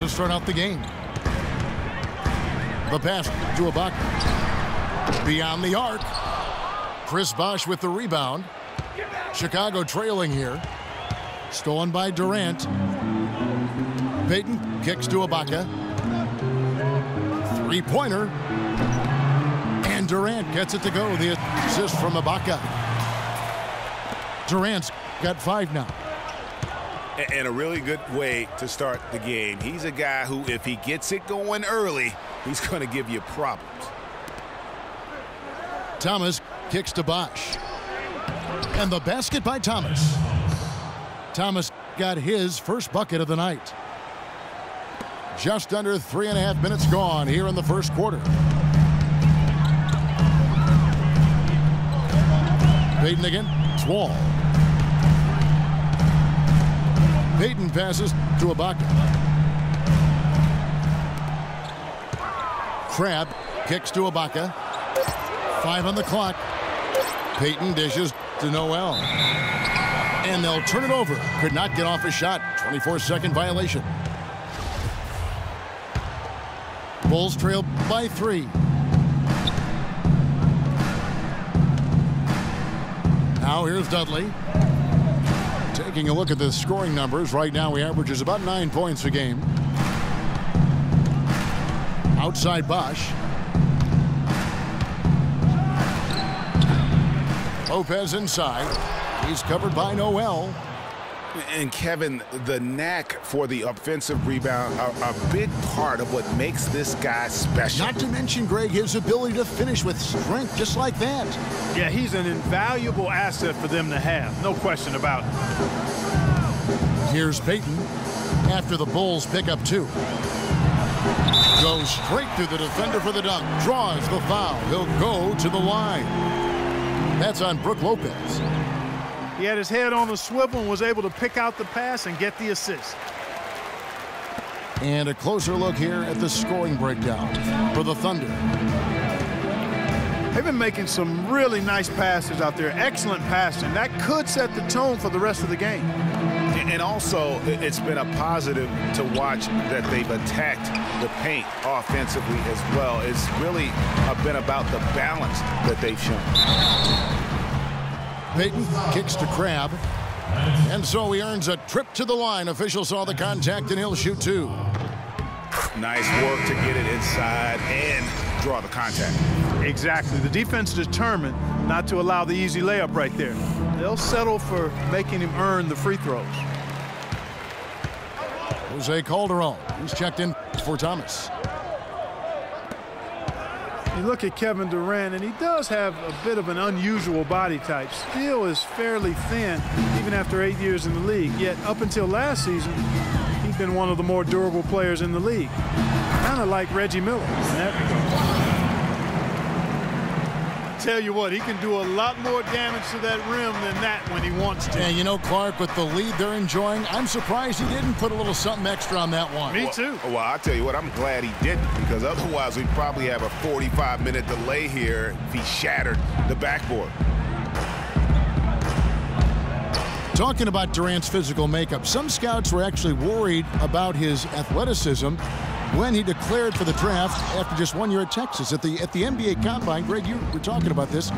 to start out the game. The pass to Ibaka. Beyond the arc. Chris Bosh with the rebound. Chicago trailing here. Stolen by Durant. Payton kicks to Ibaka. Three-pointer. And Durant gets it to go. The assist from Ibaka. Durant's got 5 now. And a really good way to start the game. He's a guy who, if he gets it going early, he's going to give you problems. Thomas kicks to Bosh. And the basket by Thomas. Thomas got his first bucket of the night. Just under 3.5 minutes gone here in the first quarter. Payton again. Wall. Payton passes to Ibaka. Crabbe kicks to Ibaka. 5 on the clock. Payton dishes to Noel. And they'll turn it over. Could not get off a shot. 24-second violation. Bulls trail by 3. Now here's Dudley. Taking a look at the scoring numbers. Right now he averages about 9 points a game. Outside Bosh. Lopez inside. He's covered by Noel. And Kevin, the knack for the offensive rebound are a big part of what makes this guy special. Not to mention, Greg, his ability to finish with strength just like that. Yeah, he's an invaluable asset for them to have. No question about it. Here's Payton after the Bulls pick up 2. Goes straight through the defender for the dunk. Draws the foul. He'll go to the line. That's on Brook Lopez. He had his head on the swivel and was able to pick out the pass and get the assist. And a closer look here at the scoring breakdown for the Thunder. They've been making some really nice passes out there. Excellent passing. That could set the tone for the rest of the game. And also, it's been a positive to watch that they've attacked the paint offensively as well. It's really been about the balance that they've shown. Payton kicks to Crabbe. And so he earns a trip to the line. Official saw the contact, and he'll shoot 2. Nice work to get it inside and draw the contact. Exactly. The defense is determined not to allow the easy layup right there. They'll settle for making him earn the free throws. Jose Calderon. He's checked in for Thomas. You look at Kevin Durant, and he does have a bit of an unusual body type. Still is fairly thin, even after 8 years in the league. Yet up until last season, he's been one of the more durable players in the league. Kind of like Reggie Miller in that regard. Tell you what, he can do a lot more damage to that rim than that when he wants to. And you know, Clark, with the lead they're enjoying, I'm surprised he didn't put a little something extra on that one. Me too. Well, I'll tell you what, I'm glad he didn't, because otherwise we'd probably have a 45-minute delay here if he shattered the backboard. Talking about Durant's physical makeup, some scouts were actually worried about his athleticism when he declared for the draft after just 1 year at Texas. At the NBA Combine, Greg, you were talking about this,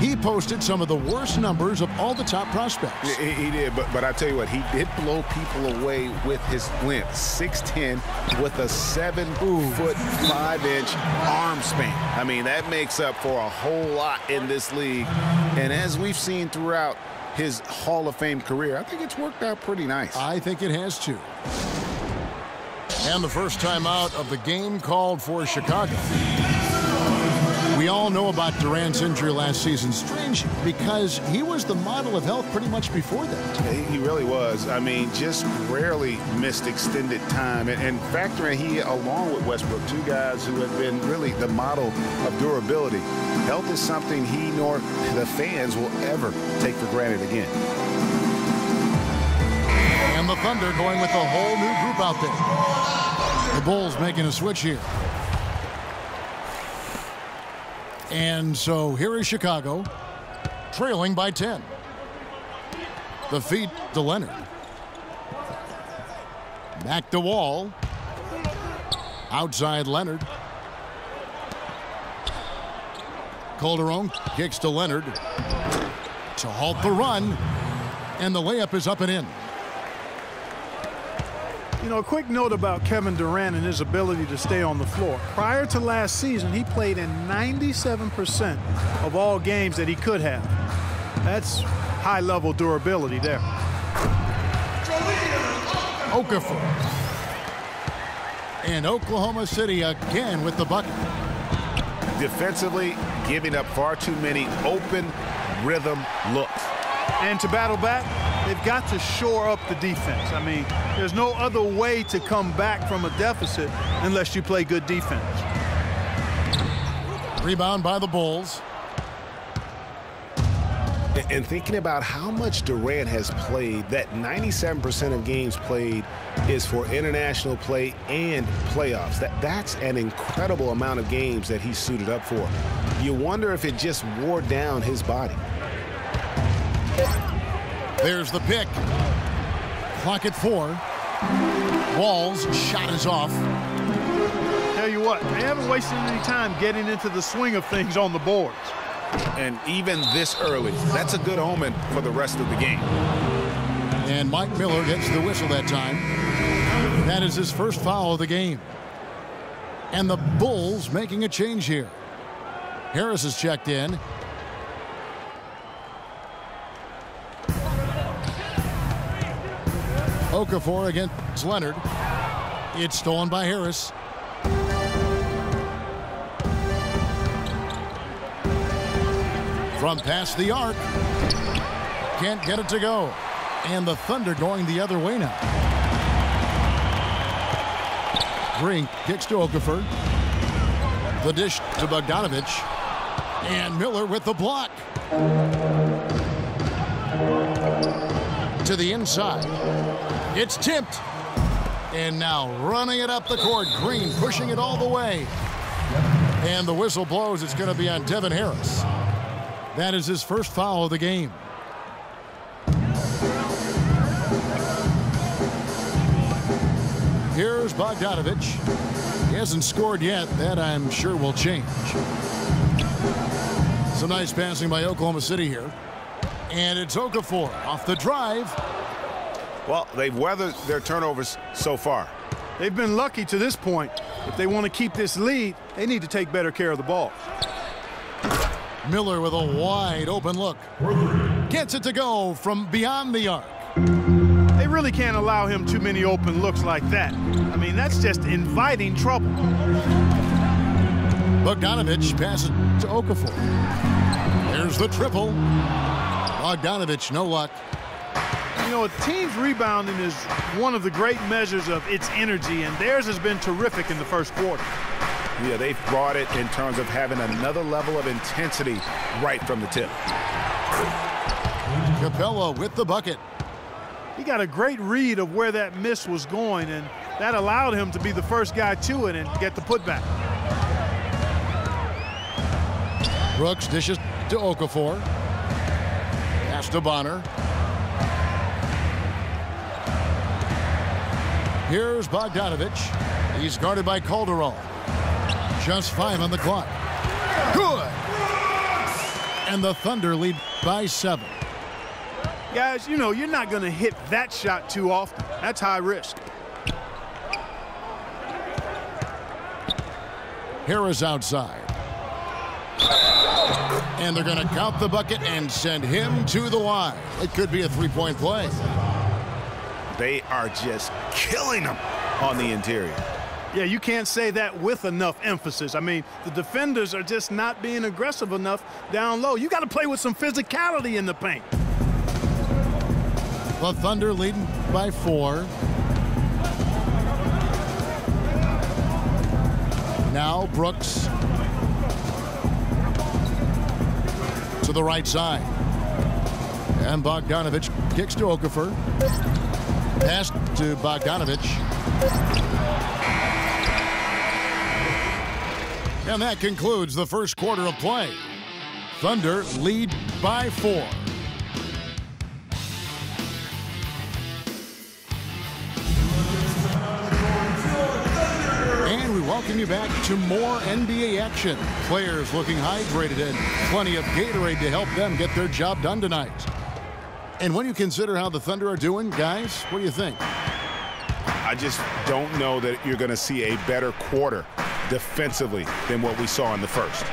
he posted some of the worst numbers of all the top prospects. He did, but I tell you what, he did blow people away with his length. 6'10", with a 7-foot 5-inch arm span. I mean, that makes up for a whole lot in this league. And as we've seen throughout his Hall of Fame career, I think it's worked out pretty nice. I think it has too. And the first time out of the game called for Chicago. We all know about Durant's injury last season. Strange, because he was the model of health pretty much before that. He really was. I mean, just rarely missed extended time. And factoring he, along with Westbrook, 2 guys who have been really the model of durability. Health is something he nor the fans will ever take for granted again. And the Thunder going with a whole new group out there. The Bulls making a switch here. And so here is Chicago, trailing by 10. The feed to Leonard. Back to Wall. Outside Leonard. Calderon kicks to Leonard to halt the run, and the layup is up and in. You know, a quick note about Kevin Durant and his ability to stay on the floor. Prior to last season, he played in 97% of all games that he could have. That's high-level durability there. Okafor. And Oklahoma City again with the bucket. Defensively, giving up far too many open rhythm looks. And to battle back, they've got to shore up the defense. I mean, there's no other way to come back from a deficit unless you play good defense. Rebound by the Bulls. And thinking about how much Durant has played, that 97% of games played is for international play and playoffs. That's an incredible amount of games that he's suited up for. You wonder if it just wore down his body. There's the pick. Clock at 4. Wall's shot is off. Tell you what, they haven't wasted any time getting into the swing of things on the boards. And even this early, that's a good omen for the rest of the game. And Mike Miller gets the whistle that time. That is his first foul of the game. And the Bulls making a change here. Harris is checked in. Okafor against Leonard. It's stolen by Harris. From past the arc. Can't get it to go. And the Thunder going the other way now. Green kicks to Okafor. The dish to Bogdanovich. And Miller with the block. To the inside. It's tipped. And now running it up the court. Green pushing it all the way. And the whistle blows. It's going to be on Devin Harris. That is his first foul of the game. Here's Bogdanovich. He hasn't scored yet. That I'm sure will change. Some nice passing by Oklahoma City here. And it's Okafor off the drive. Well, they've weathered their turnovers so far. They've been lucky to this point. If they want to keep this lead, they need to take better care of the ball. Miller with a wide open look. Gets it to go from beyond the arc. They really can't allow him too many open looks like that. I mean, that's just inviting trouble. Bogdanovich passes to Okafor. There's the triple. Bogdanovich, no luck. You know, a team's rebounding is one of the great measures of its energy, and theirs has been terrific in the first quarter. Yeah, they've brought it in terms of having another level of intensity right from the tip. Capella with the bucket. He got a great read of where that miss was going, and that allowed him to be the first guy to it and get the putback. Brooks dishes to Okafor. Pass to Bonner. Here's Bogdanovich. He's guarded by Calderon. Just 5 on the clock. Good! And the Thunder lead by 7. Guys, you know, you're not going to hit that shot too often. That's high risk. Harris outside. And they're going to count the bucket and send him to the line. It could be a three-point play. They are just killing them on the interior. Yeah, you can't say that with enough emphasis. I mean, the defenders are just not being aggressive enough down low. You got to play with some physicality in the paint. The Thunder leading by 4. Now Brooks to the right side. And Bogdanovich kicks to Okafor. Pass to Bogdanovich. And that concludes the first quarter of play. Thunder lead by 4. And we welcome you back to more NBA action. Players looking hydrated and plenty of Gatorade to help them get their job done tonight. And when you consider how the Thunder are doing, guys, what do you think? I just don't know that you're going to see a better quarter defensively than what we saw in the first.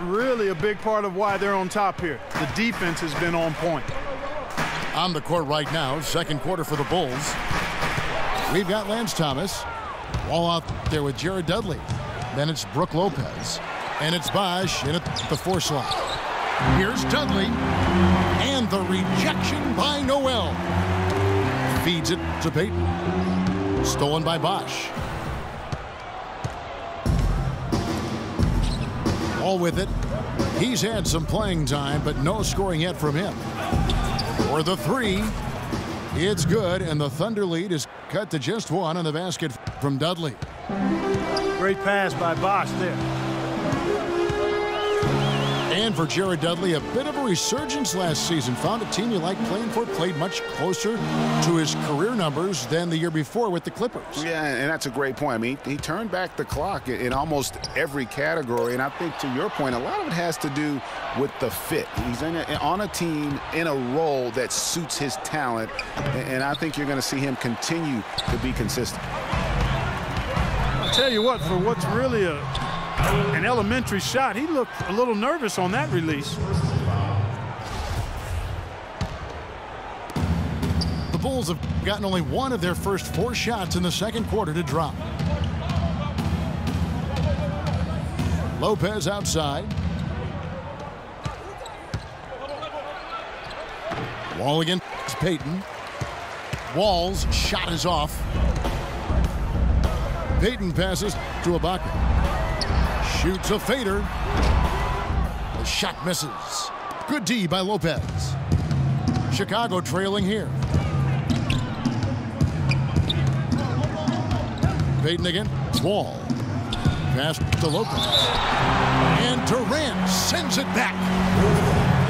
Really a big part of why they're on top here. The defense has been on point. On the court right now, second quarter for the Bulls. We've got Lance Thomas. Wall out there with Jared Dudley. Then it's Brook Lopez. And it's Bosh in at the 4 slot. Here's Dudley. And the rejection by Noel. Feeds it to Payton. Stolen by Bosh. All with it. He's had some playing time, but no scoring yet from him. For the 3. It's good, and the Thunder lead is cut to just 1 on the basket from Dudley. Great pass by Bosh there. And for Jared Dudley, a bit of a resurgence last season. Found a team you like playing for, played much closer to his career numbers than the year before with the Clippers. Yeah, and that's a great point. I mean, he turned back the clock in almost every category, and I think to your point, a lot of it has to do with the fit. He's on a team in a role that suits his talent, and I think you're going to see him continue to be consistent. I'll tell you what, for what's really an elementary shot, he looked a little nervous on that release. The Bulls have gotten only 1 of their first 4 shots in the second quarter to drop. Lopez outside. Wall against Payton. Wall's shot is off. Payton passes to Ibaka. Shoots a fader. The shot misses. Good D by Lopez. Chicago trailing here. Payton again. Wall. Pass to Lopez. And Durant sends it back.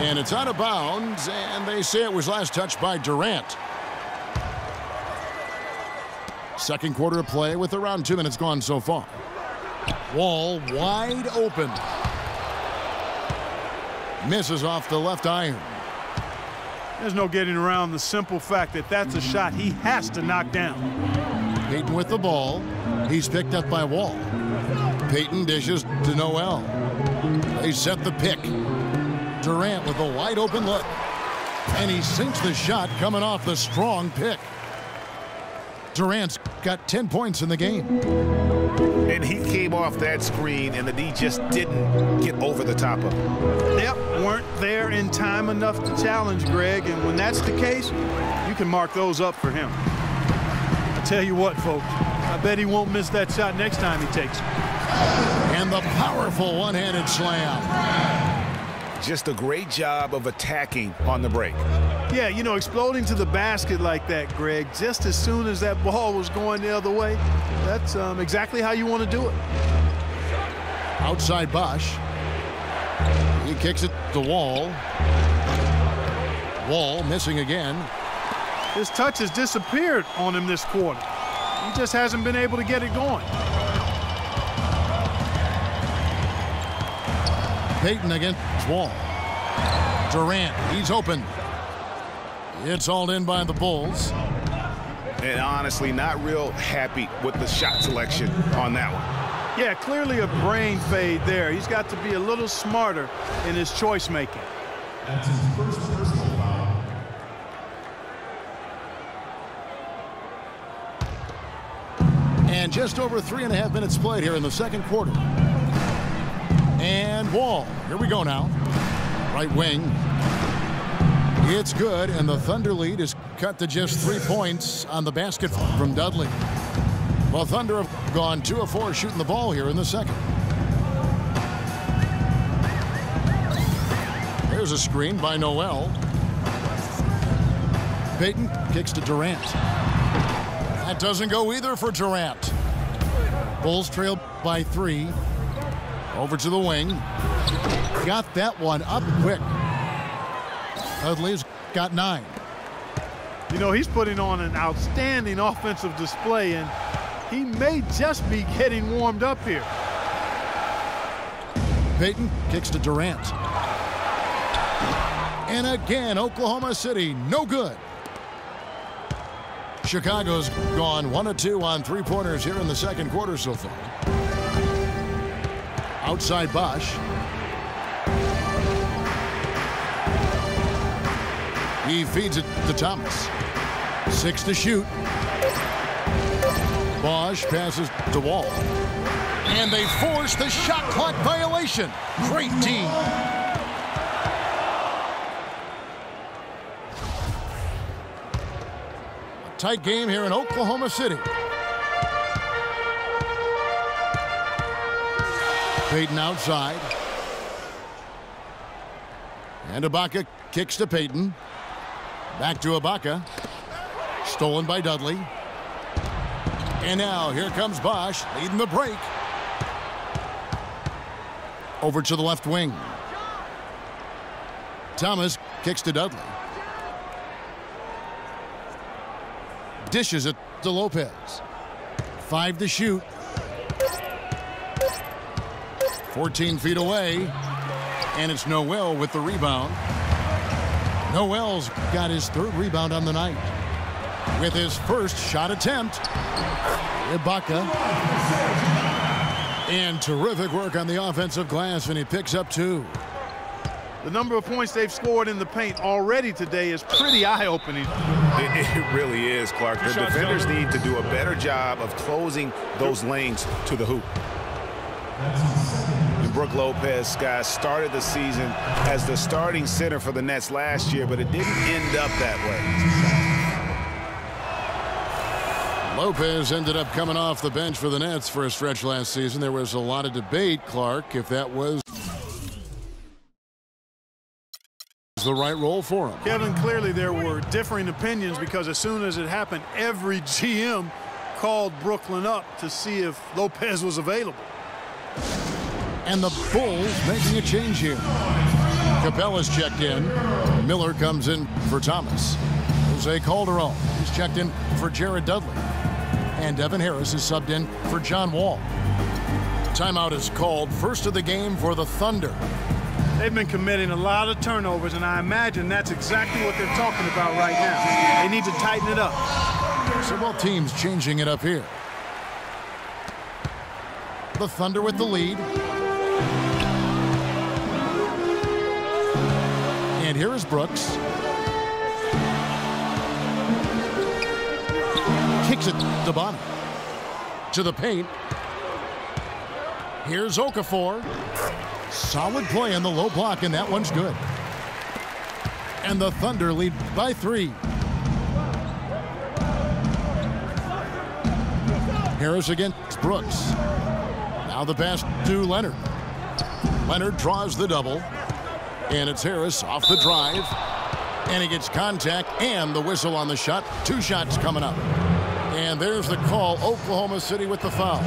And it's out of bounds, and they say it was last touched by Durant. Second quarter of play with around 2 minutes gone so far. Wall wide open. Misses off the left iron. There's no getting around the simple fact that that's a shot he has to knock down. Payton with the ball. He's picked up by Wall. Payton dishes to Noel. They set the pick. Durant with a wide open look. And he sinks the shot coming off the strong pick. Durant's got 10 points in the game. And he came off that screen, and the D just didn't get over the top of him. Yep, weren't there in time enough to challenge Greg, and when that's the case, you can mark those up for him. I tell you what, folks, I bet he won't miss that shot next time he takes it. And the powerful one-handed slam. Just a great job of attacking on the break. Yeah, you know, exploding to the basket like that, Greg, just as soon as that ball was going the other way, that's exactly how you want to do it. Outside Bosh. He kicks it to Wall. Wall missing again. His touch has disappeared on him this quarter. He just hasn't been able to get it going. Payton against Wall. Durant, he's open. It's hauled in by the Bulls. And honestly, not real happy with the shot selection on that one. Yeah, clearly a brain fade there. He's got to be a little smarter in his choice making. That's his first personal foul. And just over 3.5 minutes played here in the second quarter. And Wall, here we go now. Right wing. It's good, and the Thunder lead is cut to just 3 points on the basket from Dudley. Well, Thunder have gone 2 of 4 shooting the ball here in the second. There's a screen by Noel. Payton kicks to Durant. That doesn't go either for Durant. Bulls trail by 3. Over to the wing. Got that one up quick. Dudley's got 9. You know, he's putting on an outstanding offensive display, and He may just be getting warmed up here. Payton kicks to Durant. And again, Oklahoma City, no good. Chicago's gone 1 of 2 on three-pointers here in the second quarter so far. Outside Bosch. He feeds it to Thomas. 6 to shoot. Bosch passes to Wall. And they force the shot clock violation. Great team. A tight game here in Oklahoma City. Payton outside. And Ibaka kicks to Payton. Back to Ibaka. Stolen by Dudley. And now here comes Bosch leading the break. Over to the left wing. Thomas kicks to Dudley. Dishes it to Lopez. 5 to shoot. 14 feet away. And it's Noel with the rebound. Noel's got his 3rd rebound on the night. With his first shot attempt. Ibaka. And terrific work on the offensive glass, and he picks up 2. The number of points they've scored in the paint already today is pretty eye-opening. It really is, Clark. The defenders need to do a better job of closing those lanes to the hoop. Brook Lopez, guys, started the season as the starting center for the Nets last year, but it didn't end up that way. Lopez ended up coming off the bench for the Nets for a stretch last season. There was a lot of debate, Clark, if that was the right role for him. Kevin, clearly there were differing opinions because as soon as it happened, every GM called Brooklyn up to see if Lopez was available. And the Bulls making a change here. Capella's checked in. Miller comes in for Thomas. Jose Calderon is checked in for Jared Dudley. And Devin Harris is subbed in for John Wall. Timeout is called, first of the game for the Thunder. They've been committing a lot of turnovers, and I imagine that's exactly what they're talking about right now. They need to tighten it up. So both teams changing it up here. The Thunder with the lead. And here is Brooks. Kicks it to Bonner. To the paint. Here's Okafor. Solid play in the low block, and that one's good. And the Thunder lead by 3. Harris against Brooks. Now the pass to Leonard. Leonard draws the double. And it's Harris off the drive. And he gets contact and the whistle on the shot. 2 shots coming up. And there's the call. Oklahoma City with the foul.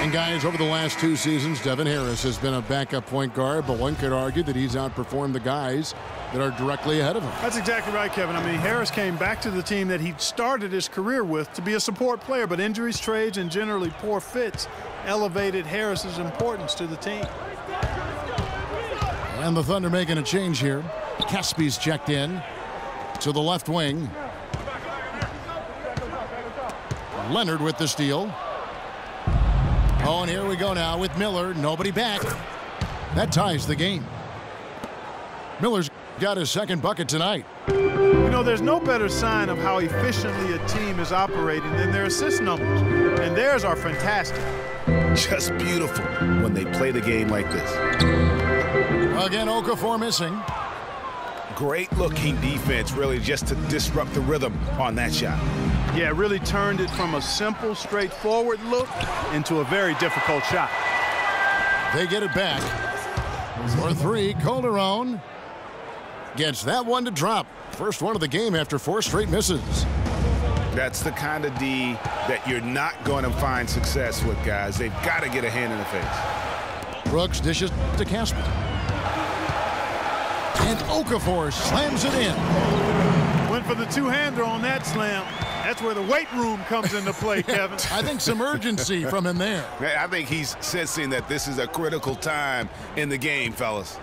And guys, over the last 2 seasons, Devin Harris has been a backup point guard, but one could argue that he's outperformed the guys that are directly ahead of him. That's exactly right, Kevin. I mean, Harris came back to the team that he started his career with to be a support player, but injuries, trades, and generally poor fits elevated Harris's importance to the team. And the Thunder making a change here. Caspi's checked in to the left wing. Leonard with the steal. Oh, and here we go now with Miller. Nobody back. That ties the game. Miller's got his 2nd bucket tonight. You know, there's no better sign of how efficiently a team is operating than their assist numbers. And theirs are fantastic. Just beautiful when they play the game like this. Again, Okafor missing. Great looking defense, really, just to disrupt the rhythm on that shot. Yeah, really turned it from a simple, straightforward look into a very difficult shot. They get it back. For 3, Calderon gets that one to drop. First one of the game after 4 straight misses. That's the kind of D that you're not going to find success with, guys. They've got to get a hand in the face. Brooks dishes to Casper. And Okafor slams it in. Went for the 2-hander on that slam. That's where the weight room comes into play, Kevin. I think some urgency from him there. I think he's sensing that this is a critical time in the game, fellas.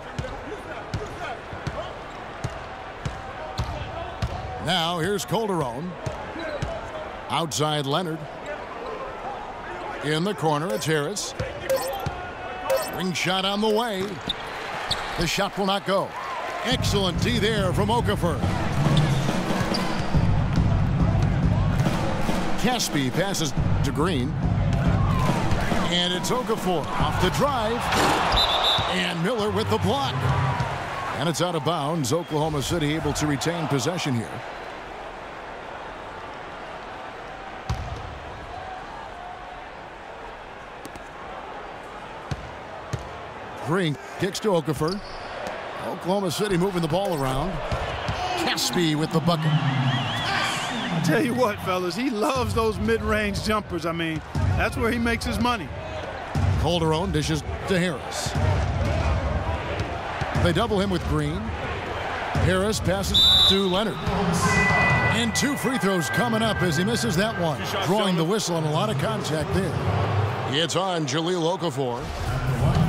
Now here's Calderon. Outside Leonard. In the corner, it's Harris. Ring shot on the way. The shot will not go. Excellent D there from Okafor. Caspi passes to Green. And it's Okafor off the drive. And Miller with the block. And it's out of bounds. Oklahoma City able to retain possession here. Green kicks to Okafor. Oklahoma City moving the ball around. Caspi with the bucket. I'll tell you what, fellas, he loves those mid-range jumpers. I mean, that's where he makes his money. Calderon dishes to Harris. They double him with Green. Harris passes to Leonard. And 2 free throws coming up as he misses that one. Drawing the whistle and a lot of contact there. It's on Jahlil Okafor.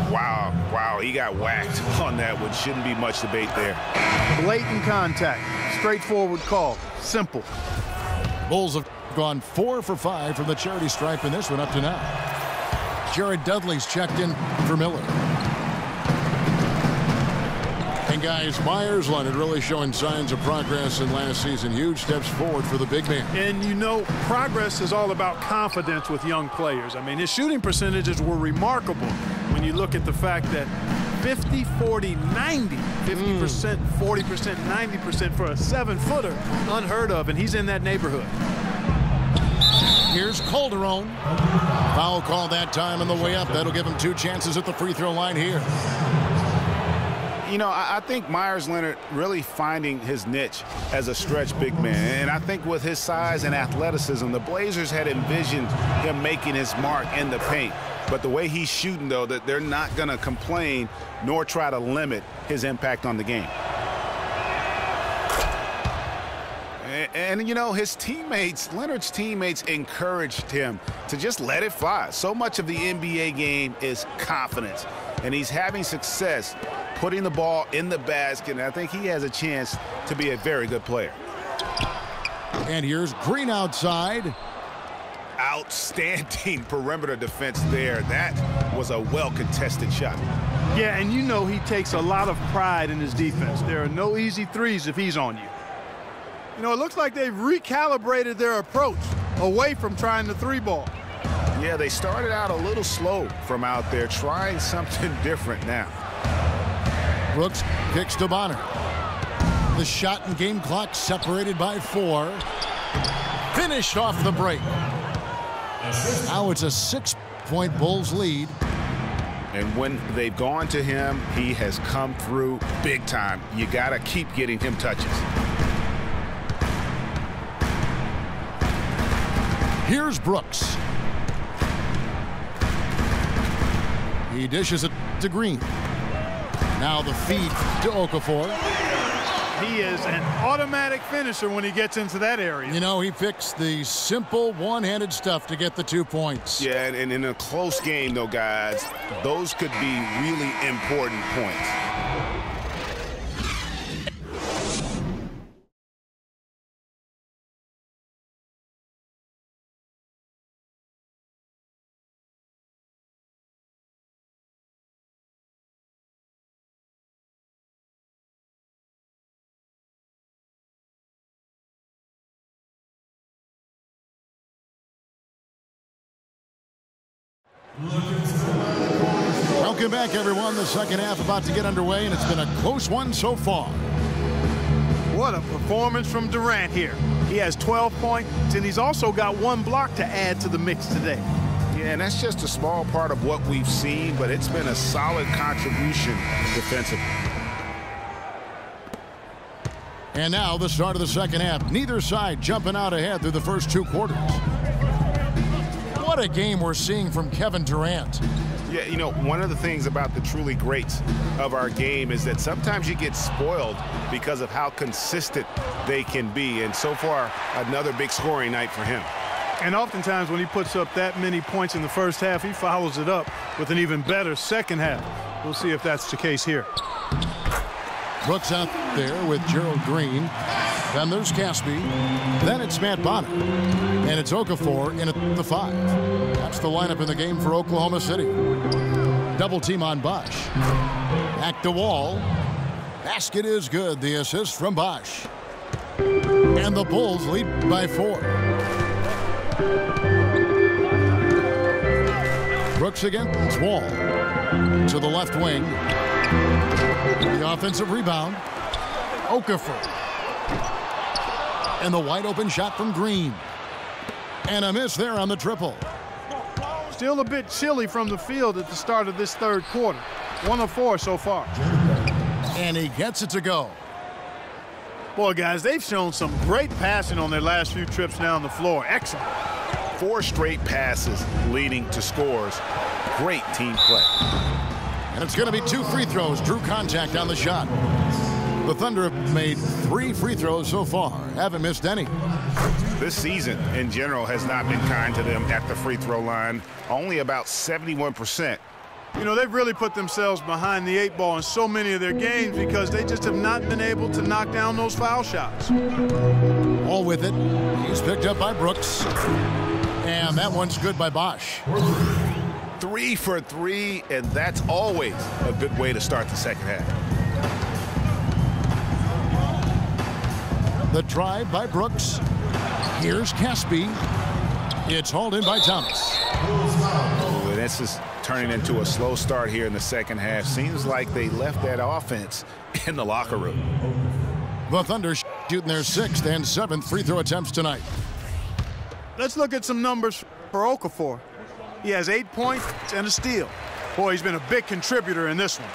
Wow, he got whacked on that one. Shouldn't be much debate there. Blatant contact. Straightforward call. Simple. Bulls have gone 4 for 5 from the charity stripe in this one up to now. Jared Dudley's checked in for Miller. And guys, Meyers Leonard really showing signs of progress in last season. Huge steps forward for the big man. And you know, progress is all about confidence with young players. I mean, his shooting percentages were remarkable when you look at the fact that 50, 40, 90, 50%, 40%, 90% for a 7-footer, unheard of, and he's in that neighborhood. Here's Calderon. Foul call that time on the way up. That'll give him 2 chances at the free throw line here. You know, I think Meyers Leonard really finding his niche as a stretch big man. And I think with his size and athleticism, the Blazers had envisioned him making his mark in the paint. But the way he's shooting, though, that they're not going to complain nor try to limit his impact on the game. And you know, his teammates, Leonard's teammates, encouraged him to just let it fly. So much of the NBA game is confidence. And he's having success putting the ball in the basket, and I think he has a chance to be a very good player. And here's Green outside. Outstanding perimeter defense there. That was a well-contested shot. Yeah, and you know he takes a lot of pride in his defense. There are no easy threes if he's on you. You know, it looks like they've recalibrated their approach away from trying the 3-ball. Yeah, they started out a little slow from out there, trying something different now. Brooks kicks to Bonner. The shot and game clock separated by 4. Finished off the break. Now it's a 6-point Bulls lead. And when they've gone to him, he has come through big time. You got to keep getting him touches. Here's Brooks. He dishes it to Green. Now the feed to Okafor. He is an automatic finisher when he gets into that area. You know, he picks the simple one-handed stuff to get the 2 points. Yeah, and in a close game, though, guys, those could be really important points. Welcome back, everyone. The second half about to get underway, and it's been a close one so far. What a performance from Durant here. He has 12 points, and he's also got 1 block to add to the mix today. Yeah, and that's just a small part of what we've seen, but it's been a solid contribution defensively. And now the start of the second half. Neither side jumping out ahead through the first 2 quarters. What a game we're seeing from Kevin Durant. Yeah, you know, one of the things about the truly greats of our game is that sometimes you get spoiled because of how consistent they can be. And so far, another big scoring night for him. And oftentimes when he puts up that many points in the first half, he follows it up with an even better second half. We'll see if that's the case here. Brooks out there with Gerald Green. Then there's Caspi. Then it's Matt Bonner. And it's Okafor in at the 5. That's the lineup in the game for Oklahoma City. Double team on Bosch. Back to Wall. Basket is good. The assist from Bosch. And the Bulls lead by 4. Brooks against Wall. To the left wing. The offensive rebound. Okafor. And the wide open shot from Green. And a miss there on the triple. Still a bit chilly from the field at the start of this third quarter. 1 of 4 so far. And he gets it to go. Boy, guys, they've shown some great passing on their last few trips down the floor. Excellent. 4 straight passes leading to scores. Great team play. And it's going to be 2 free throws. Drew contact on the shot. The Thunder have made 3 free throws so far. Haven't missed any. This season, in general, has not been kind to them at the free throw line. Only about 71%. You know, they've really put themselves behind the 8 ball in so many of their games because they just have not been able to knock down those foul shots. All with it. He's picked up by Brooks. And that one's good by Bosch. 3 for 3, and that's always a good way to start the second half. The drive by Brooks. Here's Caspi. It's hauled in by Thomas. Oh, this is turning into a slow start here in the second half. Seems like they left that offense in the locker room. The Thunder shooting their 6th and 7th free throw attempts tonight. Let's look at some numbers for Okafor. He has 8 points and a steal. Boy, he's been a big contributor in this one.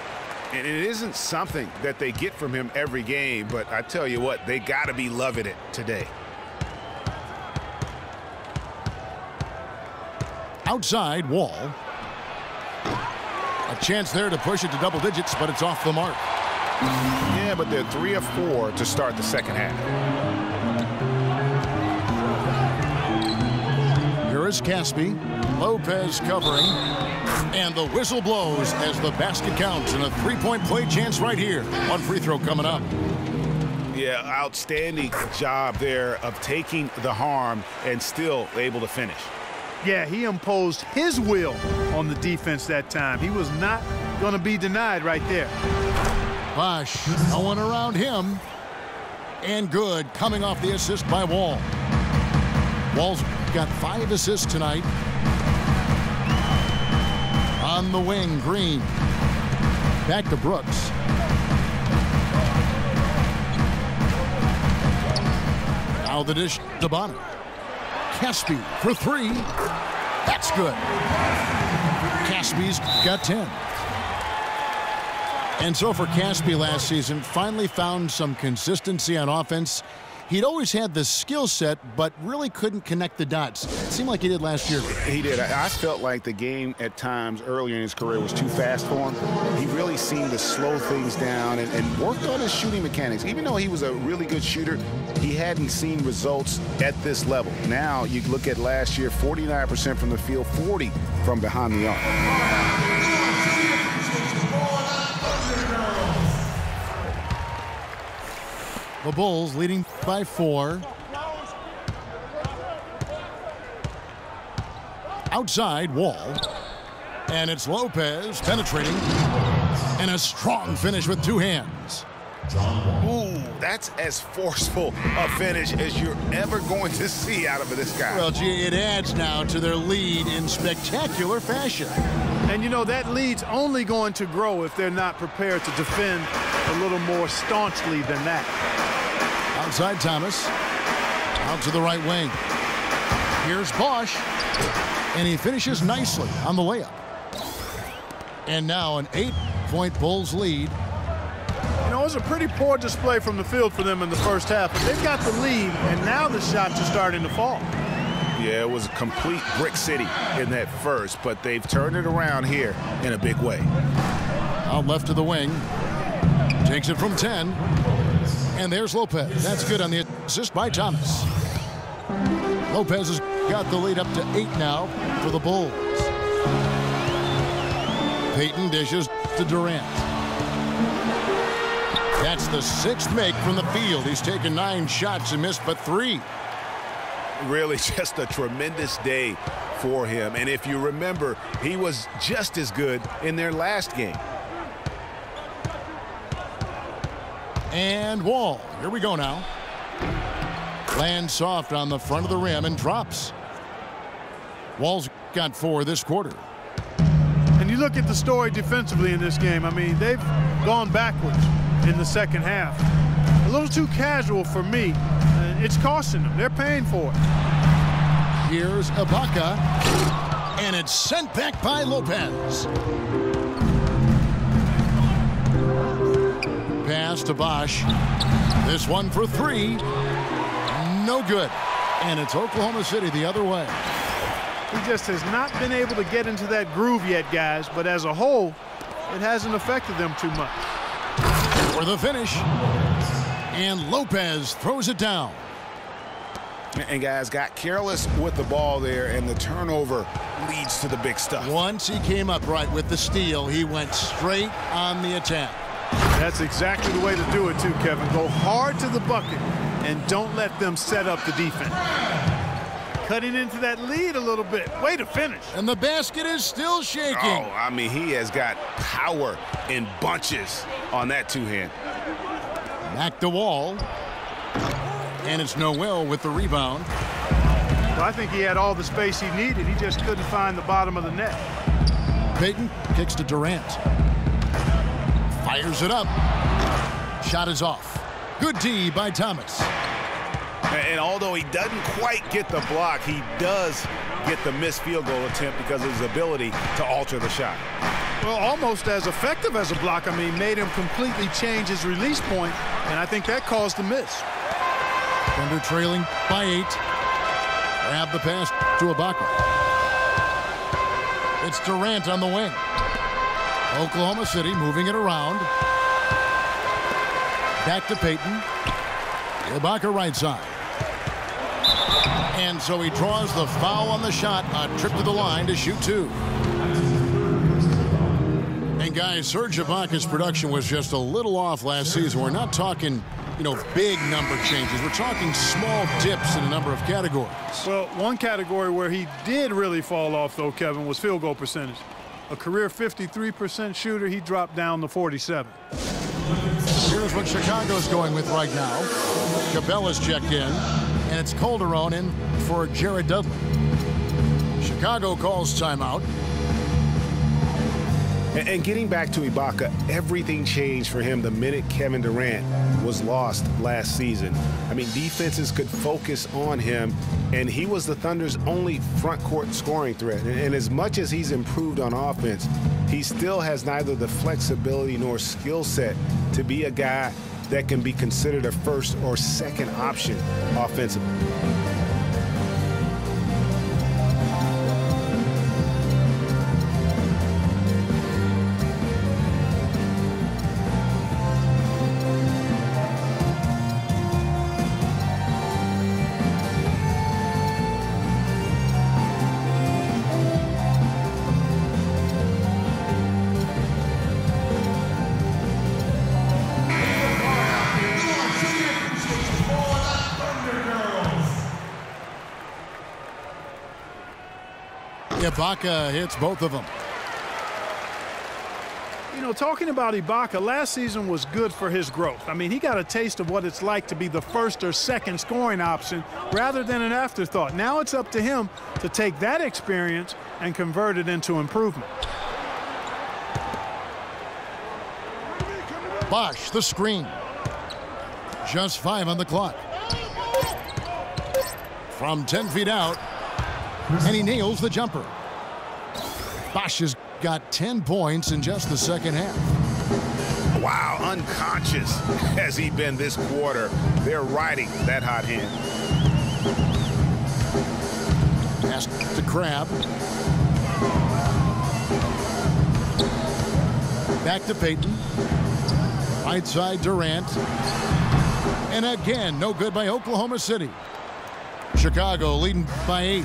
And it isn't something that they get from him every game, but I tell you what, they got to be loving it today. Outside, Wall. A chance there to push it to double digits, but it's off the mark. Yeah, but they're 3 of 4 to start the second half. Here is Caspi. Lopez covering. And the whistle blows as the basket counts, and a 3-point play chance right here. 1 free throw coming up. Yeah, outstanding job there of taking the harm and still able to finish. Yeah, he imposed his will on the defense that time. He was not going to be denied right there. Bosch going around him. And good, coming off the assist by Wall. Wall's got 5 assists tonight. On the wing, Green. Back to Brooks. Now the dish to Bonner. Caspi for 3. That's good. Caspi's got 10. And so for Caspi last season, finally found some consistency on offense. He'd always had the skill set, but really couldn't connect the dots. It seemed like he did last year. He did. I felt like the game at times earlier in his career was too fast for him. He really seemed to slow things down and worked on his shooting mechanics. Even though he was a really good shooter, he hadn't seen results at this level. Now you look at last year, 49% from the field, 40 from behind the arc. The Bulls leading by 4. Outside, Wall. And it's Lopez penetrating. And a strong finish with 2 hands. Ooh, that's as forceful a finish as you're ever going to see out of this guy. Well, gee, it adds now to their lead in spectacular fashion. And, you know, that lead's only going to grow if they're not prepared to defend a little more staunchly than that. Outside Thomas. Out to the right wing. Here's Bosch. And he finishes nicely on the layup. And now an 8-point Bulls lead. You know, it was a pretty poor display from the field for them in the first half, but they've got the lead, and now the shots are starting to fall. Yeah, it was a complete brick city in that first, but they've turned it around here in a big way. Out left to the wing. Takes it from 10. And there's Lopez. That's good on the assist by Thomas. Lopez has got the lead up to 8 now for the Bulls. Payton dishes to Durant. That's the 6th make from the field. He's taken 9 shots and missed but 3. Really just a tremendous day for him. And if you remember, he was just as good in their last game. And Wall. Here we go now. Lands soft on the front of the rim and drops. Wall's got 4 this quarter. And you look at the story defensively in this game. I mean, they've gone backwards in the second half. A little too casual for me. It's costing them. They're paying for it. Here's Ibaka. And it's sent back by Lopez. Pass to Bosh. This one for 3. No good. And it's Oklahoma City the other way. He just has not been able to get into that groove yet, guys. But as a whole, it hasn't affected them too much. For the finish. And Lopez throws it down. And guys got careless with the ball there, and the turnover leads to the big stuff. Once he came up right with the steal, he went straight on the attack. That's exactly the way to do it too, Kevin. Go hard to the bucket and don't let them set up the defense. Cutting into that lead a little bit. Way to finish. And the basket is still shaking. Oh, I mean, he has got power in bunches on that two-hand. Back to Wall. And it's Noel with the rebound. Well, I think he had all the space he needed. He just couldn't find the bottom of the net. Payton kicks to Durant. Fires it up. Shot is off. Good D by Thomas. And although he doesn't quite get the block, he does get the missed field goal attempt because of his ability to alter the shot. Well, almost as effective as a block. I mean, made him completely change his release point, and I think that caused the miss. Thunder trailing by 8. Grab the pass to Ibaka. It's Durant on the wing. Oklahoma City moving it around. Back to Payton. Ibaka right side. And so he draws the foul on the shot. A trip to the line to shoot 2. And guys, Serge Ibaka's production was just a little off last season. We're not talking, big number changes. We're talking small dips in a number of categories. Well, one category where he did really fall off, though, Kevin, was field goal percentage. A career 53% shooter, he dropped down to 47. Here's what Chicago's going with right now. Cabela's checked in, and it's Calderon in for Jared Dudley. Chicago calls timeout. And getting back to Ibaka, everything changed for him the minute Kevin Durant was lost last season. I mean, defenses could focus on him, and he was the Thunder's only front court scoring threat. And as much as he's improved on offense, he still has neither the flexibility nor skill set to be a guy that can be considered a first or second option offensively. Ibaka hits both of them. Talking about Ibaka, last season was good for his growth. I mean, he got a taste of what it's like to be the first or second scoring option rather than an afterthought. Now it's up to him to take that experience and convert it into improvement. Bosh, the screen. Just 5 on the clock. From 10 feet out, and he nails the jumper. Bosh has got 10 points in just the second half. Wow, unconscious has he been this quarter. They're riding that hot hand. pass to Crabbe. Back to Payton. Right side Durant. And again, no good by Oklahoma City. Chicago leading by 8.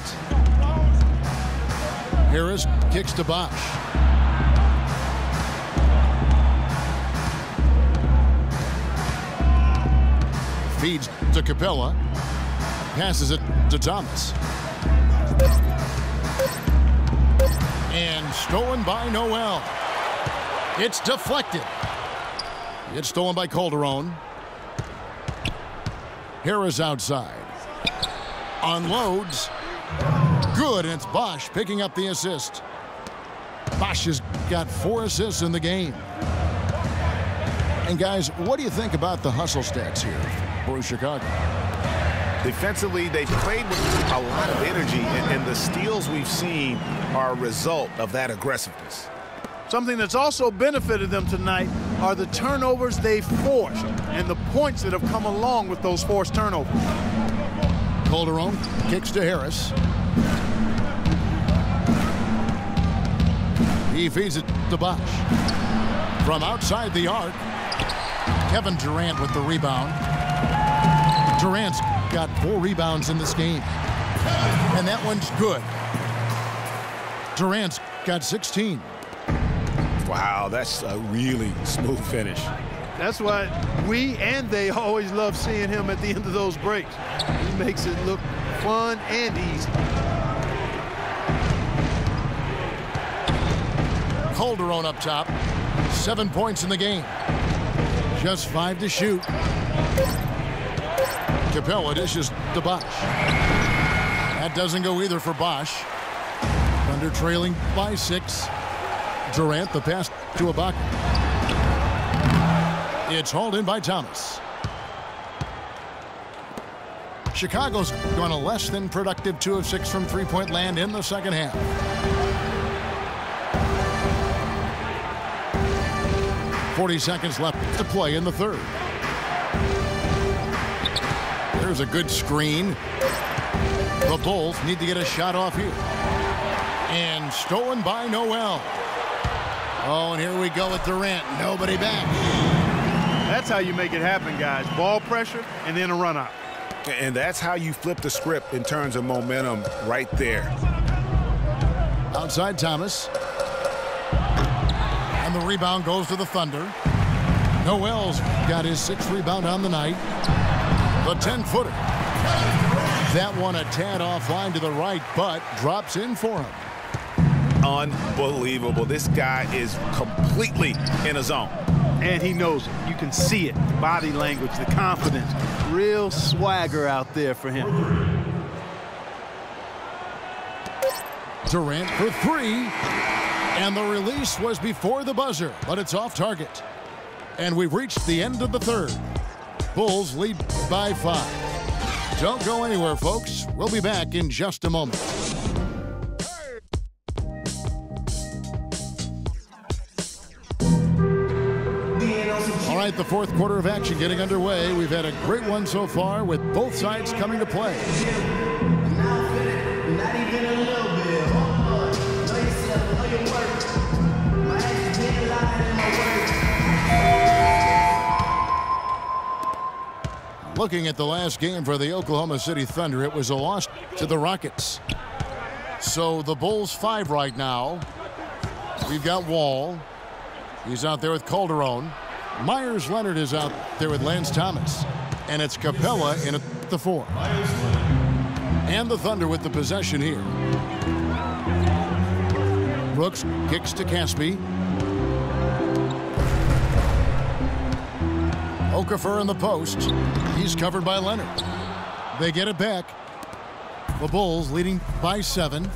Harris kicks to Bosch. Feeds to Capella. Passes it to Thomas. And stolen by Noel. It's deflected. It's stolen by Calderon. Harris outside. Unloads. Good, and it's Bosch picking up the assist. Bosch has got 4 assists in the game. And guys, what do you think about the hustle stats here for Chicago? Defensively, they've played with a lot of energy, and the steals we've seen are a result of that aggressiveness. Something that's also benefited them tonight are the turnovers they've forced and the points that have come along with those forced turnovers. Calderon kicks to Harris. He feeds it to Bosch. From outside the arc, Kevin Durant with the rebound. Durant's got 4 rebounds in this game. And that one's good. Durant's got 16. Wow, that's a really smooth finish. That's why we and they always love seeing him at the end of those breaks. He makes it look fun and easy. Calderon up top. 7 points in the game. Just 5 to shoot. Capella dishes to Bosch. That doesn't go either for Bosch. Thunder trailing by 6. Durant, the pass to Ibaka. It's hauled in by Thomas. Chicago's gone a less than productive 2 of 6 from three-point land in the second half. .40 seconds left to play in the third. There's a good screen. The Bulls need to get a shot off here. And stolen by Noel. Oh, and here we go with Durant. Nobody back. That's how you make it happen, guys. Ball pressure and then a run out. And that's how you flip the script in terms of momentum right there. Outside Thomas. And the rebound goes to the Thunder. Noel's got his 6th rebound on the night. The 10-footer. That one a tad offline to the right, but drops in for him. Unbelievable. This guy is completely in a zone. And he knows it. You can see it. The body language, the confidence. Real swagger out there for him. Durant for 3. And the release was before the buzzer, but it's off target. And we've reached the end of the third. Bulls lead by 5. Don't go anywhere, folks. We'll be back in just a moment. All right, the fourth quarter of action getting underway. We've had a great one so far with both sides coming to play. Not even a little bit. Know yourself, know your work. My ass been lying in my work. Looking at the last game for the Oklahoma City Thunder, it was a loss to the Rockets. So the Bulls 5 right now. We've got Wall. He's out there with Calderon. Myers Leonard is out there with Lance Thomas. And it's Capella in at the 4. And the Thunder with the possession here. Brooks kicks to Caspi. Okafor in the post. He's covered by Leonard. They get it back. The Bulls leading by 7.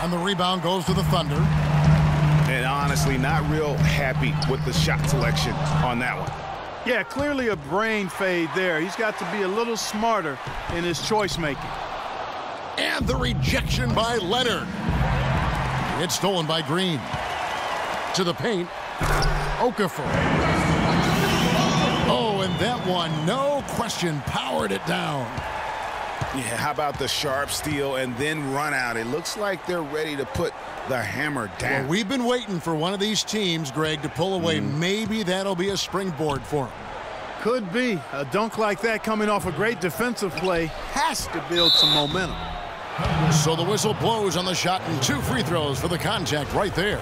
And the rebound goes to the Thunder. And honestly, not real happy with the shot selection on that one. Yeah, clearly a brain fade there. He's got to be a little smarter in his choice making. And the rejection by Leonard. It's stolen by Green. To the paint. Okafor. Oh, and that one, no question, powered it down. Yeah, how about the sharp steal and then run out? It looks like they're ready to put the hammer down. Well, we've been waiting for one of these teams, Greg, to pull away. Maybe that'll be a springboard for them. Could be. A dunk like that coming off a great defensive play has to build some momentum. So the whistle blows on the shot and 2 free throws for the contact right there.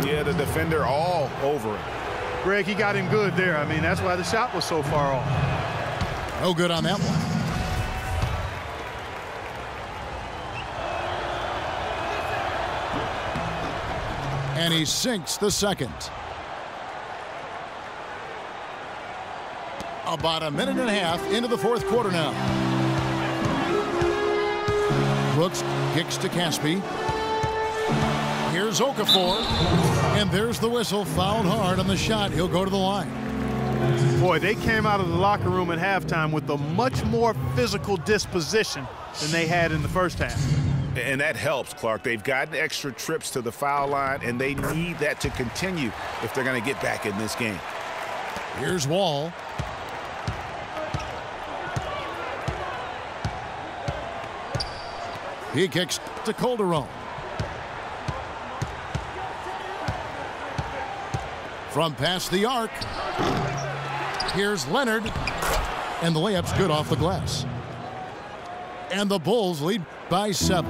Yeah, the defender all over him. Greg, he got him good there. I mean, that's why the shot was so far off. No good on that one. And he sinks the second. About a minute and a half into the fourth quarter now. Brooks kicks to Caspi. Here's Okafor. And there's the whistle. Fouled hard on the shot. He'll go to the line. Boy, they came out of the locker room at halftime with a much more physical disposition than they had in the first half. And that helps, Clark. They've gotten extra trips to the foul line, and they need that to continue if they're going to get back in this game. Here's Wall. He kicks to Calderon. From past the arc. Here's Leonard. And the layup's good off the glass. And the Bulls lead by 7.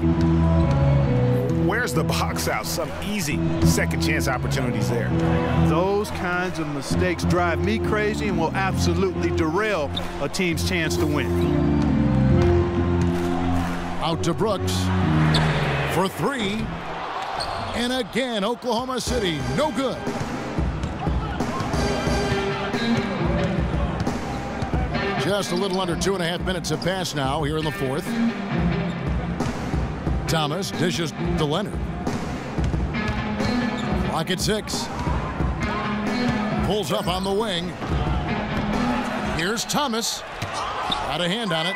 Where's the box out? Some easy second chance opportunities there. Those kinds of mistakes drive me crazy and will absolutely derail a team's chance to win. Out to Brooks for 3. And again, Oklahoma City, no good. Just a little under 2.5 minutes have passed now here in the fourth. Thomas dishes to Leonard. Clock at 6. Pulls up on the wing. Here's Thomas. Got a hand on it.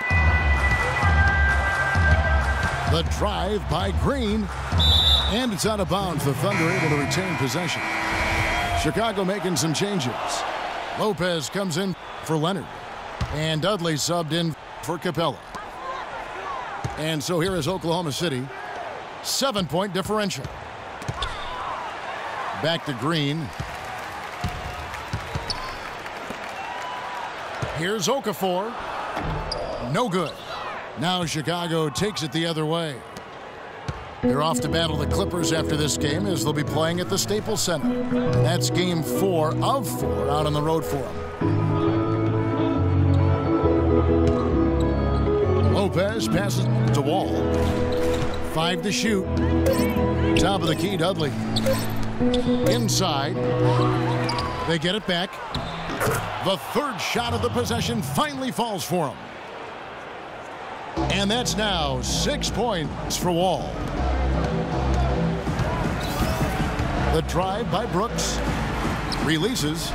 The drive by Green. And it's out of bounds. The Thunder able to retain possession. Chicago making some changes. Lopez comes in for Leonard. And Dudley subbed in for Capella. And so here is Oklahoma City. 7-point differential. Back to Green. Here's Okafor. No good. Now Chicago takes it the other way. They're off to battle the Clippers after this game as they'll be playing at the Staples Center. That's game 4 of 4 out on the road for them. Lopez passes to Wall. 5 to shoot. Top of the key, Dudley. Inside. They get it back. The third shot of the possession finally falls for him. And that's now 6 points for Wall. The drive by Brooks. Releases.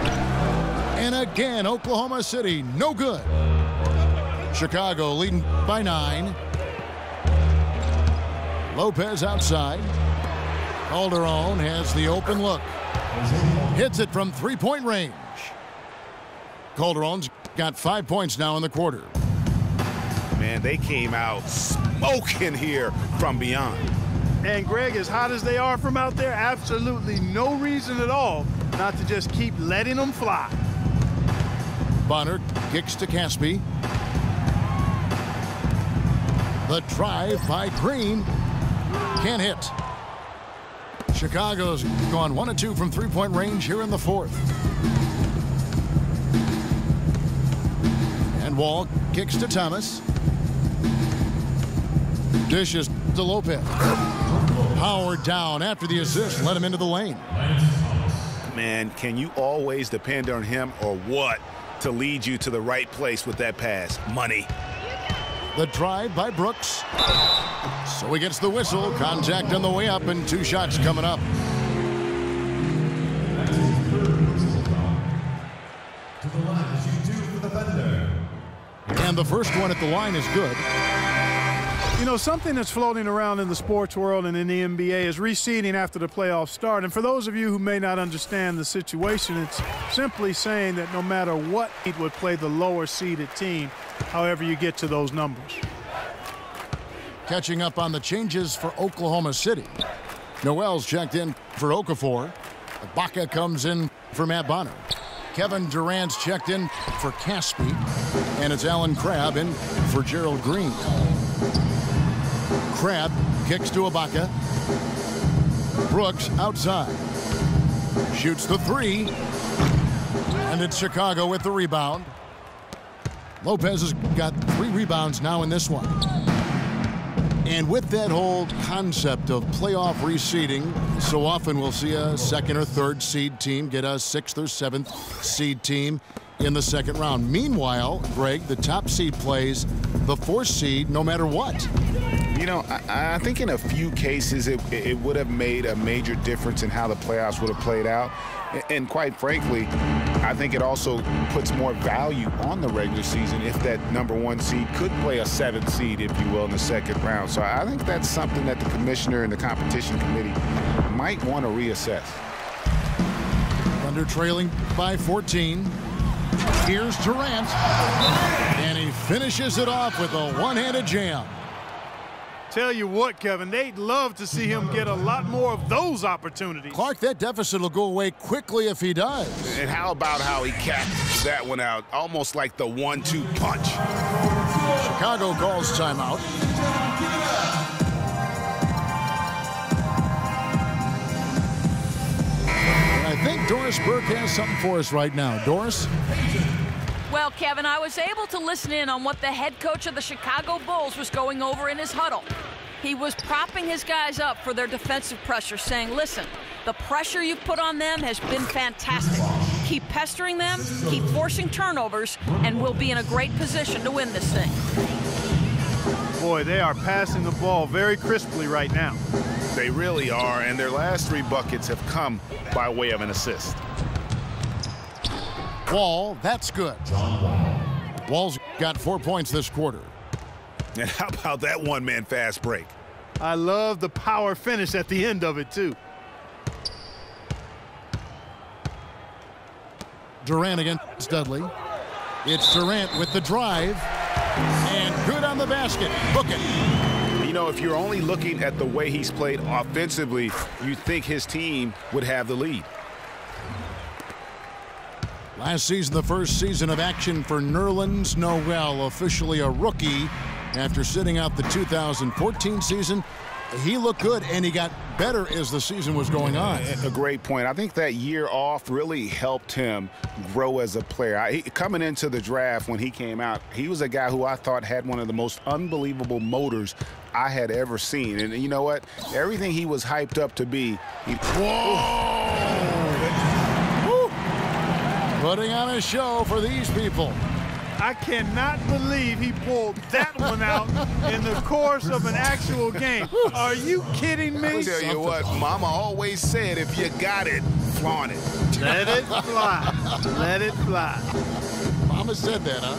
And again, Oklahoma City, no good. Chicago leading by 9. Lopez outside. Calderon has the open look. Hits it from 3-point range. Calderon's got 5 points now in the quarter. Man, they came out smoking here from beyond. And Greg, as hot as they are from out there, absolutely no reason at all not to just keep letting them fly. Bonner kicks to Caspi. The drive by Green. Can't hit. Chicago's gone 1 of 2 from 3-point range here in the fourth. And Wall kicks to Thomas. Dishes to Lopez. Powered down after the assist. Let him into the lane. Man, can you always depend on him or what to lead you to the right place with that pass? Money. The drive by Brooks. So he gets the whistle. Contact on the way up and 2 shots coming up. And the first one at the line is good. You know, something that's floating around in the sports world and in the NBA is reseeding after the playoffs start. And for those of you who may not understand the situation, it's simply saying that no matter what, it would play the lower seeded team, however you get to those numbers. Catching up on the changes for Oklahoma City. Noel's checked in for Okafor. Ibaka comes in for Matt Bonner. Kevin Durant's checked in for Caspi. And it's Alan Crabb in for Gerald Green. Crabb kicks to Ibaka. Brooks outside. Shoots the three. And it's Chicago with the rebound. Lopez has got 3 rebounds now in this one. And with that whole concept of playoff reseeding, so often we'll see a 2nd or 3rd seed team get a 6th or 7th seed team in the 2nd round. Meanwhile, Greg, the top seed plays the 4th seed no matter what. You know, I think in a few cases it would have made a major difference in how the playoffs would have played out. And quite frankly, I think it also puts more value on the regular season if that number 1 seed could play a 7th seed, if you will, in the 2nd round. So I think that's something that the commissioner and the competition committee might want to reassess. Thunder trailing by 14. Here's Durant. And he finishes it off with a one-handed jam. Tell you what, Kevin, they'd love to see him get a lot more of those opportunities. Clark, that deficit will go away quickly if he does. And how about how he capped that one out, almost like the 1-2 punch. Chicago calls timeout. And I think Doris Burke has something for us right now. Doris? Well, Kevin, I was able to listen in on what the head coach of the Chicago Bulls was going over in his huddle. He was propping his guys up for their defensive pressure, saying, listen, the pressure you've put on them has been fantastic. Keep pestering them, keep forcing turnovers, and we'll be in a great position to win this thing. Boy, they are passing the ball very crisply right now. They really are, and their last 3 buckets have come by way of an assist. Wall, that's good. Wall's got 4 points this quarter. And how about that one-man fast break? I love the power finish at the end of it, too. Durant against Dudley. It's Durant with the drive. And good on the basket. Book it. You know, if you're only looking at the way he's played offensively, you'd think his team would have the lead. Last season, the first season of action for Nerlens Noel, officially a rookie after sitting out the 2014 season. He looked good, and he got better as the season was going on. A great point. I think that year off really helped him grow as a player. Coming into the draft when he came out, he was a guy who I thought had one of the most unbelievable motors I had ever seen. And you know what? Everything he was hyped up to be. Putting on a show for these people. I cannot believe he pulled that one out in the course of an actual game. Are you kidding me? I'll tell you what, Mama always said, if you got it, flaunt it. Let it fly. Let it fly. Mama said that, huh?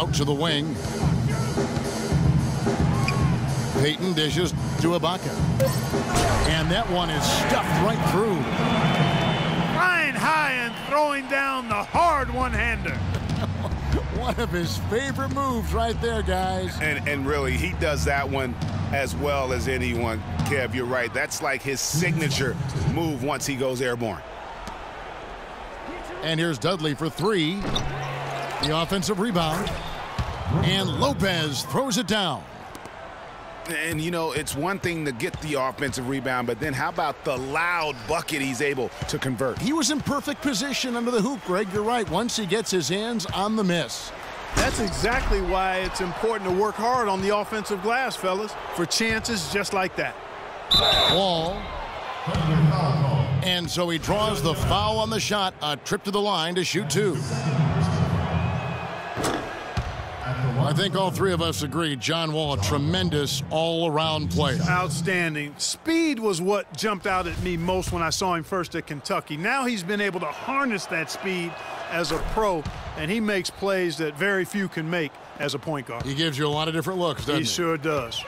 Out to the wing. Payton dishes to Ibaka. And that one is stuffed right through. Flying high and throwing down the hard one-hander. One of his favorite moves right there, guys. And really, he does that one as well as anyone. Kev, you're right. That's like his signature move once he goes airborne. And here's Dudley for 3. The offensive rebound. And Lopez throws it down. And, you know, it's one thing to get the offensive rebound, but then how about the loud bucket he's able to convert? He was in perfect position under the hoop, Greg. You're right. Once he gets his hands on the miss. That's exactly why it's important to work hard on the offensive glass, fellas, for chances just like that. Wall. And so he draws the foul on the shot. A trip to the line to shoot 2. Well, I think all three of us agree John Wall, a tremendous all-around player. Outstanding. Speed was what jumped out at me most when I saw him first at Kentucky. Now he's been able to harness that speed as a pro, and he makes plays that very few can make as a point guard. He gives you a lot of different looks, doesn't he? He sure does.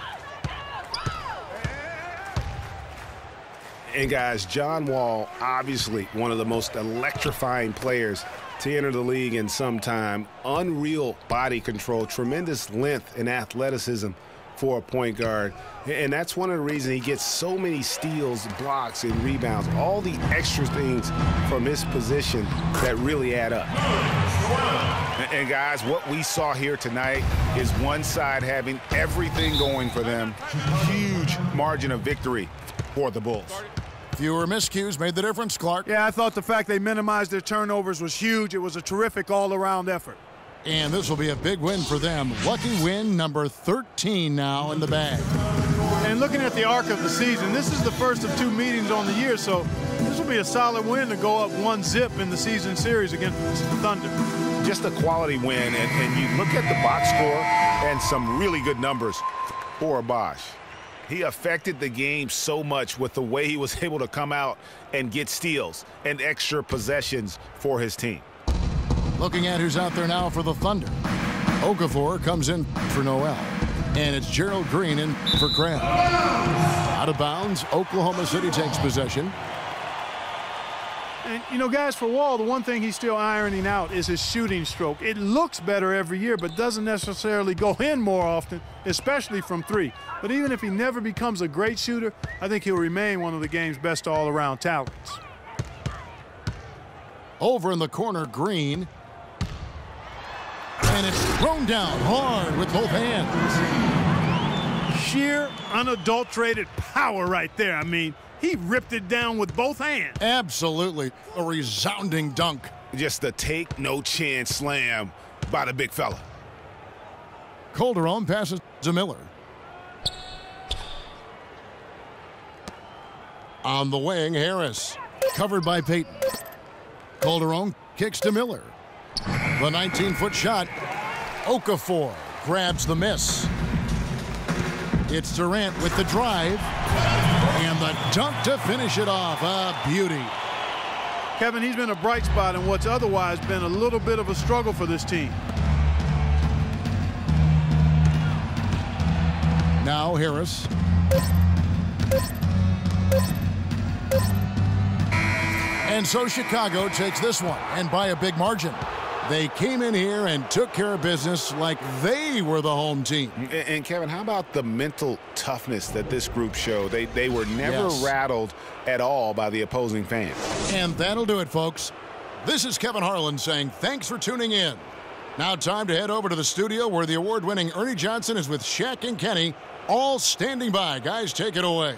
And guys, John Wall, obviously one of the most electrifying players to enter the league in some time. Unreal body control, tremendous length and athleticism for a point guard. And that's one of the reasons he gets so many steals, blocks, and rebounds. All the extra things from his position that really add up. And guys, what we saw here tonight is one side having everything going for them. Huge margin of victory for the Bulls. Fewer miscues made the difference, Clark. Yeah, I thought the fact they minimized their turnovers was huge. It was a terrific all-around effort. And this will be a big win for them. Lucky win number 13 now in the bag. And looking at the arc of the season, this is the first of 2 meetings on the year, so this will be a solid win to go up 1-0 in the season series against the Thunder. Just a quality win, and you look at the box score and some really good numbers for Bosh. He affected the game so much with the way he was able to come out and get steals and extra possessions for his team. Looking at who's out there now for the Thunder. Okafor comes in for Noel. And it's Gerald Green in for Graham. Out of bounds, Oklahoma City takes possession. And, you know, guys, for Wall, the one thing he's still ironing out is his shooting stroke. It looks better every year, but doesn't necessarily go in more often, especially from 3. But even if he never becomes a great shooter, I think he'll remain one of the game's best all-around talents. Over in the corner, Green. And it's thrown down hard with both hands. Sheer, unadulterated power right there. I mean, he ripped it down with both hands. Absolutely. A resounding dunk. Just a take-no-chance slam by the big fella. Calderon passes to Miller. On the wing, Harris. Covered by Payton. Calderon kicks to Miller. The 19-foot shot. Okafor grabs the miss. It's Durant with the drive. And the dunk to finish it off. A beauty. Kevin, he's been a bright spot in what's otherwise been a little bit of a struggle for this team. Now Harris. And so Chicago takes this one, and by a big margin. They came in here and took care of business like they were the home team. And Kevin, how about the mental toughness that this group showed? They were never rattled at all by the opposing fans. And that'll do it, folks. This is Kevin Harlan saying thanks for tuning in. Now time to head over to the studio where the award-winning Ernie Johnson is with Shaq and Kenny, all standing by. Guys, take it away.